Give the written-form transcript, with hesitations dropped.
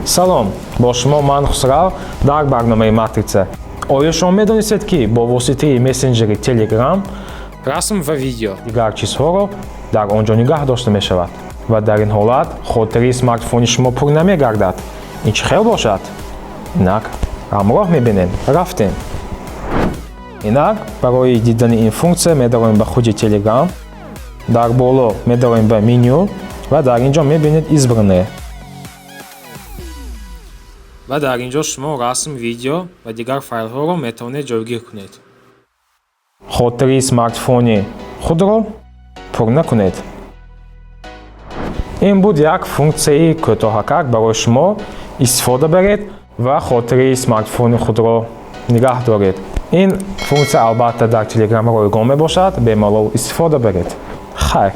Салом, бо шумо ман Хусрав дар барномаи Матрица. Оё шумо медонистед ки бо воситаи мессенҷери Telegram расм ва видео дигар чизҳоро дар он ҷо нигаҳ дошта мешавад ва дар ин ҳолат хотири смартфони шумо пур намегардад. Ин чӣ хел бошад? Инак ҳамроҳ мебинем, рафтем. Инак барои дидани ин функсия медароем ба худи Telegram, дар боло медароем ба меню ва дар ин ҷо мебинед избранное. ва дар ин ҷо шумо расм, видео ва дигар файлҳоро метавонед ҷойгир кунед. хотири смартфони худро пур накунед. ин буд як функсияи кӯтоҳакак барои шумо истифода баред ва хотири смартфони худро нигаҳ доред. Ин функсия албатта дар Telegram ройгон мебошад, бемалол истифода баред. Хайр.